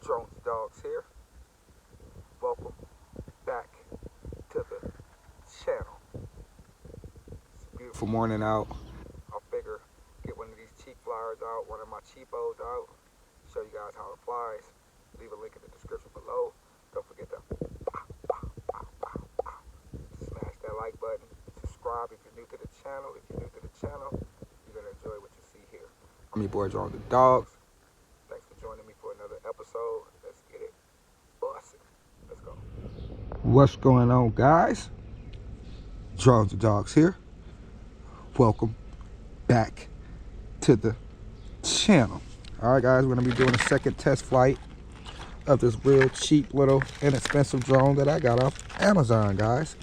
Drones Dogs here. Welcome back to the channel. It's a beautiful morning out. I figure get one of these cheap flyers out, one of my cheapos out, show you guys how it flies. Leave a link in the description below. Don't forget to smash that like button. Subscribe if you're new to the channel. If you're new to the channel, you're gonna enjoy what you see here. I'm your boy Drones Dogs. Thanks for joining me for another episode. Let's get it busting. Let's go. What's going on, guys? Drones Dogs here. Welcome back to the channel. All right, guys, we're gonna be doing a second test flight of this real cheap little inexpensive drone that I got off Amazon, guys.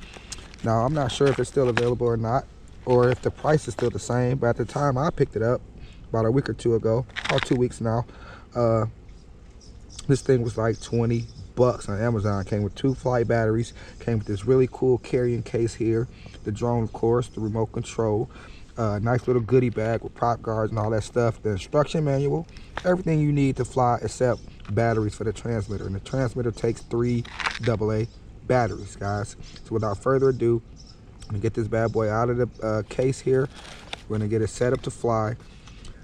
Now, I'm not sure if it's still available or not, or if the price is still the same, but at the time I picked it up about a week or two ago, or 2 weeks now, this thing was like 20 bucks on Amazon. Came with 2 flight batteries, came with this really cool carrying case here, the drone, of course, the remote control, nice little goodie bag with prop guards and all that stuff, the instruction manual, everything you need to fly except batteries for the transmitter. And the transmitter takes 3 AA batteries, guys. So without further ado, I'm gonna get this bad boy out of the case here. We're gonna get it set up to fly.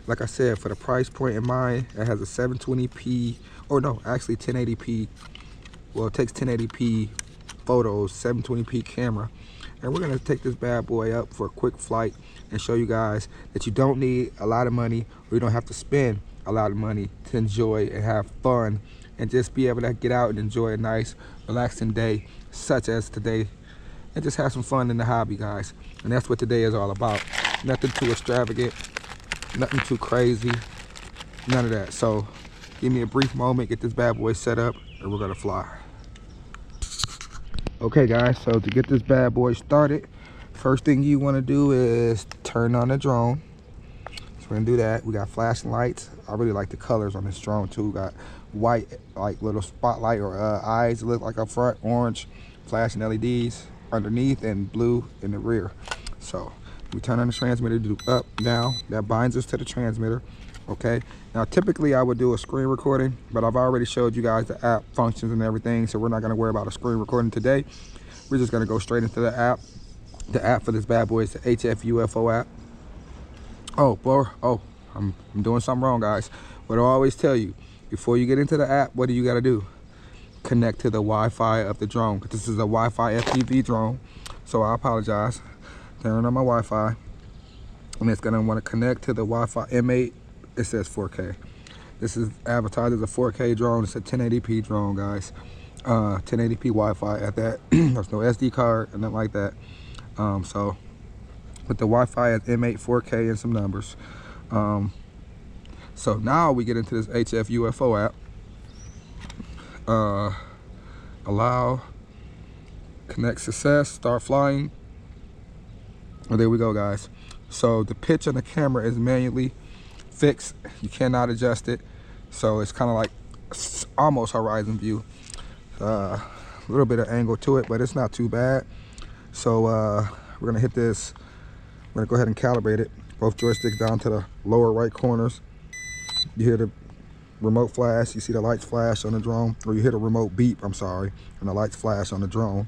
Like I said, for the price point in mind, it has a 720p, or no, actually 1080p. Well, it takes 1080p photos, 720p camera. And we're gonna take this bad boy up for a quick flight and show you guys that you don't need a lot of money, or you don't have to spend a lot of money to enjoy and have fun and just be able to get out and enjoy a nice, relaxing day, such as today, and just have some fun in the hobby, guys. And that's what today is all about. Nothing too extravagant, nothing too crazy, none of that. So give me a brief moment, get this bad boy set up, and we're gonna fly. Okay, guys, so to get this bad boy started, first thing you want to do is turn on the drone. So we're gonna do that. We got flashing lights. I really like the colors on this drone too. We got white, like little spotlight or eyes look like up front, orange flashing LEDs underneath, and blue in the rear. So we turn on the transmitter, do up, down. That binds us to the transmitter. Okay, now typically I would do a screen recording, but I've already showed you guys the app functions and everything, so we're not going to worry about a screen recording today. We're just going to go straight into the app. The app for this bad boy is the HF UFO app. I'm doing something wrong, guys. What I always tell you, before you get into the app, what do you got to do? Connect to the Wi-Fi of the drone. This is a Wi-Fi FPV drone, so I apologize. Turn on my Wi-Fi, and it's going to want to connect to the Wi-Fi M8. It says 4K. This is advertised as a 4K drone. It's a 1080p drone, guys. 1080p Wi-Fi at that. There's no SD card and nothing like that. So, but the Wi-Fi is M8 4K and some numbers. So now we get into this HF UFO app. Allow, connect success, start flying. Oh, there we go, guys. So the pitch on the camera is manually fixed. You cannot adjust it, so it's kind of like almost horizon view. A little bit of angle to it, but it's not too bad. So we're gonna hit this. We're gonna go ahead and calibrate it. Both joysticks down to the lower right corners. You hear the remote flash. You see the lights flash on the drone, or you hear the remote beep, I'm sorry, and the lights flash on the drone.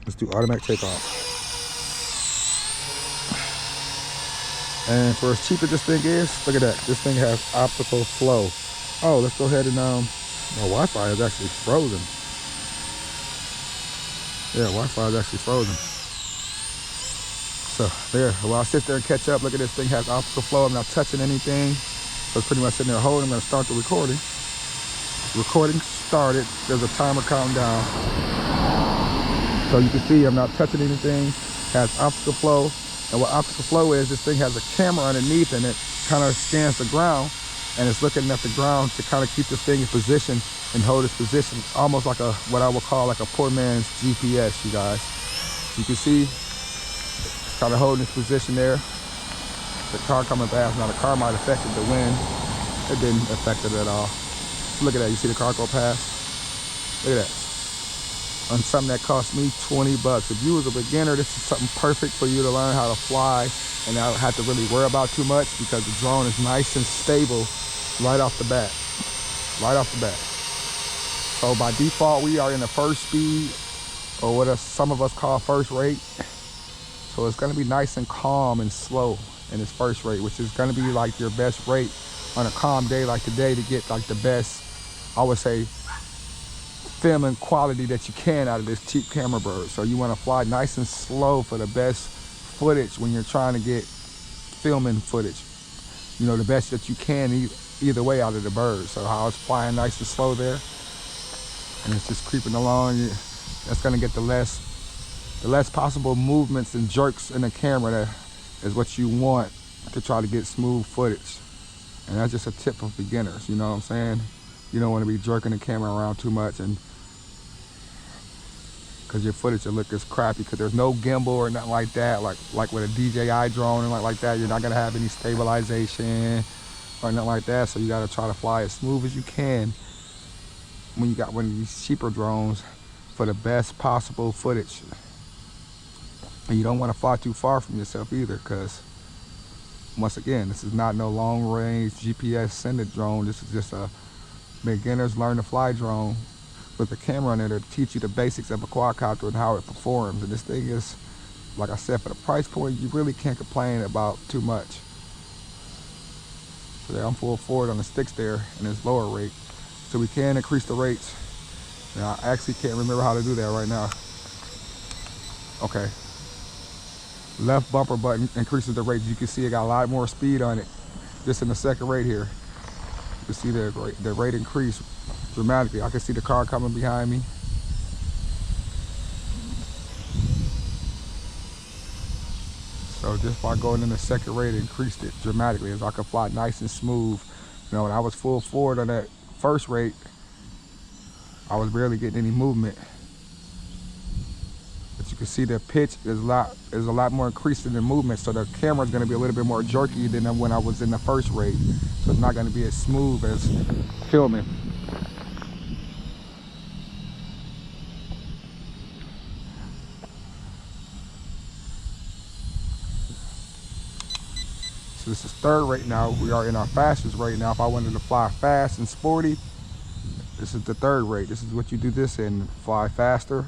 Let's do automatic takeoff. And for as cheap as this thing is, look at that. This thing has optical flow. Oh, let's go ahead and, my Wi-Fi is actually frozen. Yeah, Wi-Fi is actually frozen. So there, while I sit there and catch up, look at this thing has optical flow. I'm not touching anything. So it's pretty much sitting there holding. I'm gonna start the recording. Recording started. There's a timer counting down. So you can see I'm not touching anything. Has optical flow. And what optical flow is, this thing has a camera underneath, and it kind of scans the ground, and it's looking at the ground to kind of keep this thing in position and hold its position, almost like a, what I would call like a poor man's GPS, you guys. You can see it's kind of holding its position there. The car coming past, now the car might have affected the wind. It didn't affect it at all. Look at that, you see the car go past? Look at that. On something that cost me 20 bucks. If you was a beginner, this is something perfect for you to learn how to fly and not have to really worry about too much, because the drone is nice and stable right off the bat. Right off the bat. So by default, we are in the first speed, or what some of us call first rate. So it's gonna be nice and calm and slow in its first rate, which is gonna be like your best rate on a calm day like today to get like the best, I would say, filming quality that you can out of this cheap camera bird. So you wanna fly nice and slow for the best footage when you're trying to get filming footage. You know, the best that you can either way out of the bird. So how it's flying nice and slow there, and it's just creeping along, that's gonna get the less possible movements and jerks in the camera. That is what you want to try to get smooth footage. And that's just a tip for beginners, you know what I'm saying? You don't want to be jerking the camera around too much, and because your footage will look as crappy, because there's no gimbal or nothing like that, like with a DJI drone and like that. You're not gonna have any stabilization or nothing like that. So you gotta try to fly as smooth as you can when you got one of these cheaper drones for the best possible footage. And you don't want to fly too far from yourself either, because once again, this is not no long range GPS sended drone. This is just a beginner's learn to fly drone with a camera on it to teach you the basics of a quadcopter and how it performs. And this thing is, like I said, for the price point, you really can't complain about too much. So there, I'm full forward on the sticks there in this lower rate. So we can increase the rates. Now I actually can't remember how to do that right now. Okay. Left bumper button increases the rate. You can see it got a lot more speed on it. Just in the second rate here, you can see the rate increase dramatically. I can see the car coming behind me. So just by going in the second rate, it increased it dramatically, as I could fly nice and smooth. You know, when I was full forward on that first rate, I was barely getting any movement. But you can see the pitch is a lot more increased in the movement, so the camera is going to be a little bit more jerky than when I was in the first rate. So it's not going to be as smooth as filming. So this is third rate now. We are in our fastest rate now. If I wanted to fly fast and sporty, this is the third rate. This is what you do this in, fly faster.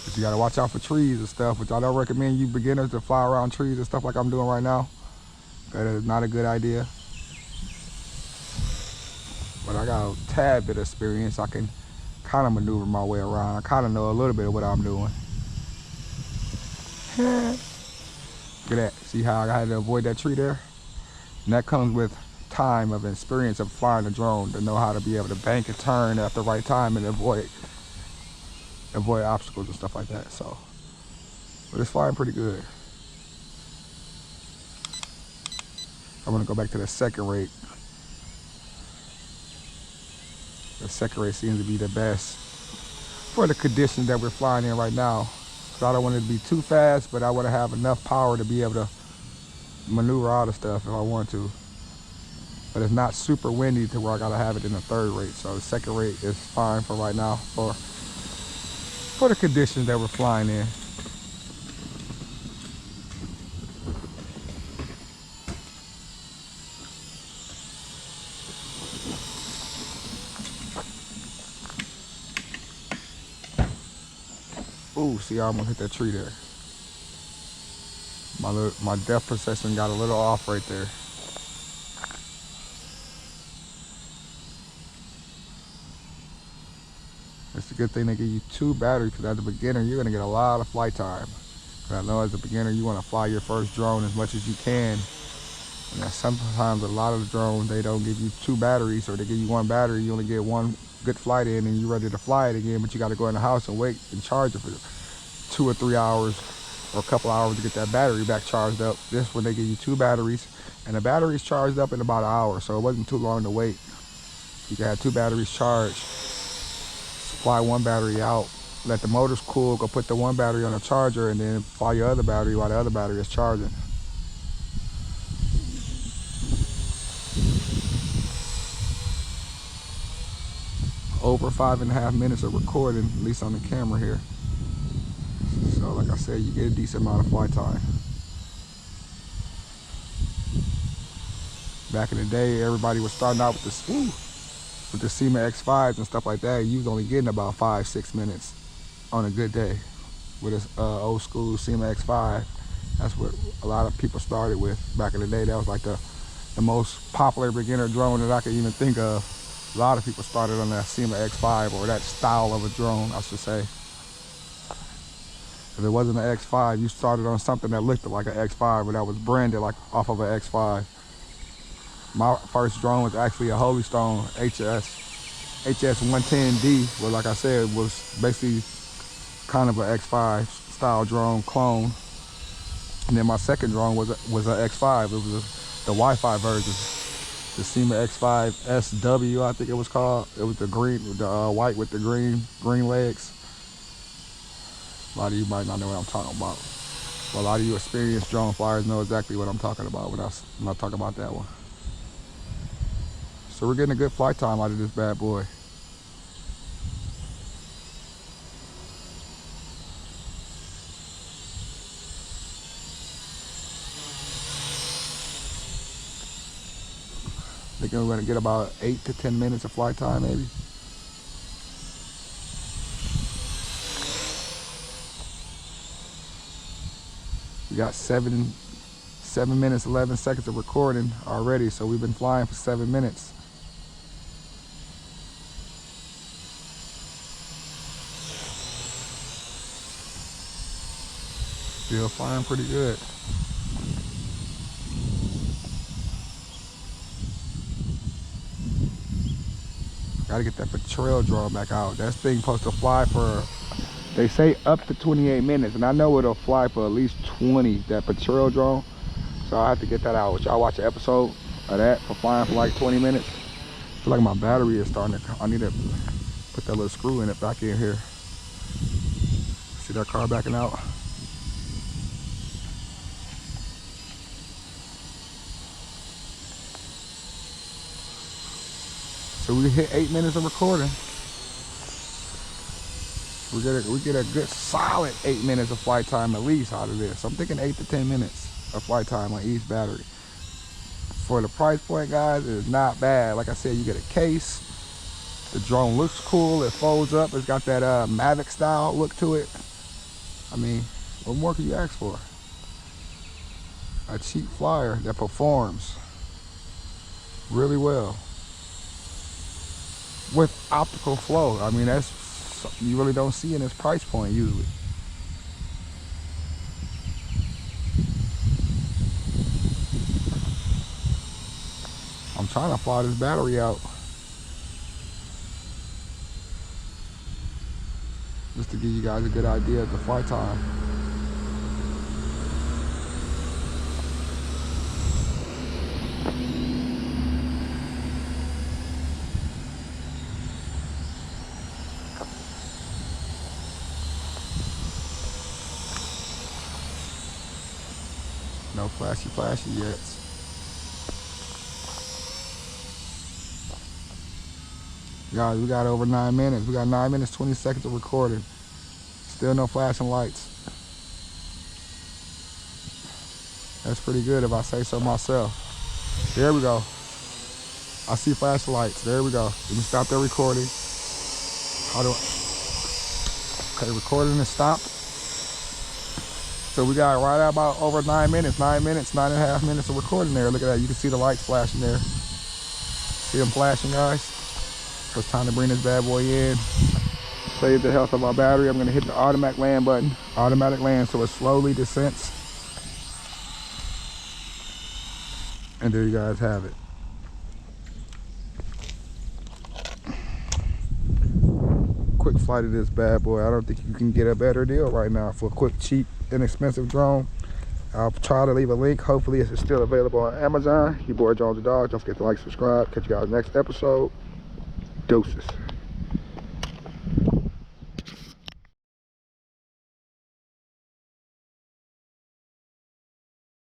But you gotta watch out for trees and stuff, which I don't recommend you beginners to fly around trees and stuff like I'm doing right now. That is not a good idea. But I got a tad bit of experience. I can kind of maneuver my way around. I kind of know a little bit of what I'm doing. Look at that. See how I had to avoid that tree there? And that comes with time of experience of flying a drone, to know how to be able to bank and turn at the right time and avoid obstacles and stuff like that. So, but it's flying pretty good. I'm gonna go back to the second rate. The second rate seems to be the best for the conditions that we're flying in right now. So I don't want it to be too fast, but I want to have enough power to be able to maneuver all the stuff if I want to. But it's not super windy to where I gotta have it in the third rate. So the second rate is fine for right now for the conditions that we're flying in. Ooh, see, I almost hit that tree there. My depth perception got a little off right there. It's a good thing they give you 2 batteries, because as a beginner, you're gonna get a lot of flight time. I know as a beginner, you wanna fly your first drone as much as you can. And sometimes a lot of the drones, they don't give you 2 batteries, or they give you 1 battery. You only get 1 good flight in and you're ready to fly it again, but you got to go in the house and wait and charge it for 2 or 3 hours or a couple hours to get that battery back charged up. This one, they give you 2 batteries, and the battery's charged up in about an hour, so it wasn't too long to wait. You can have 2 batteries charged, fly 1 battery out, let the motors cool, go put the 1 battery on a charger, and then fly your other battery while the other battery is charging. Over 5.5 minutes of recording, at least on the camera here. So like I said, you get a decent amount of flight time. Back in the day, everybody was starting out with the SEMA X5s and stuff like that. You was only getting about 5-6 minutes on a good day with this old school SEMA X5. That's what a lot of people started with back in the day. That was like the most popular beginner drone that I could even think of. A lot of people started on that SEMA X5, or that style of a drone, I should say. If it wasn't an X5, you started on something that looked like an X5, but that was branded like off of an X5. My first drone was actually a Holy Stone HS110D, but like I said, it was basically kind of an X5 style drone clone. And then my second drone was an X5. It was the Wi-Fi version, the SEMA X5 SW, I think it was called. It was the green, the white with the green legs. A lot of you might not know what I'm talking about, but a lot of you experienced drone flyers know exactly what I'm talking about when I talk about that one. So we're getting a good flight time out of this bad boy. I think we're going to get about 8 to 10 minutes of flight time, maybe. We got 7 minutes, 11 seconds of recording already, so we've been flying for 7 minutes. Still flying pretty good. Gotta get that patrol drone back out. That thing's supposed to fly for, they say up to 28 minutes, and I know it'll fly for at least 20, that patrol drone. So I have to get that out. Y'all watch an episode of that for flying for like 20 minutes. I feel like my battery is starting to, I need to put that little screw in it back in here. See that car backing out? So we hit 8 minutes of recording. We get a good solid 8 minutes of flight time at least out of this. So I'm thinking 8 to 10 minutes of flight time on each battery. For the price point, guys, it is not bad. Like I said, you get a case. The drone looks cool. It folds up. It's got that Mavic style look to it. I mean, what more can you ask for? A cheap flyer that performs really well with optical flow. I mean, that's something you really don't see in this price point usually. I'm trying to fly this battery out just to give you guys a good idea of the flight time. No flashy yet. Guys, we got over 9 minutes. We got 9 minutes, 20 seconds of recording. Still no flashing lights. That's pretty good if I say so myself. There we go. I see flashing lights. There we go. We can stop the recording. How do I? Okay, recording is stopped. So we got right at about over 9 minutes, 9.5 minutes of recording there. Look at that. You can see the lights flashing there. See them flashing, guys? So it's time to bring this bad boy in. Save the health of our battery. I'm going to hit the automatic land button. Automatic land, so it slowly descends. And there you guys have it. Quick flight of this bad boy. I don't think you can get a better deal right now for a quick, cheap, inexpensive drone. I'll try to leave a link. Hopefully it's still available on Amazon. Your boy Jones the Dog. Don't forget to like, subscribe. Catch you guys next episode. Deuces.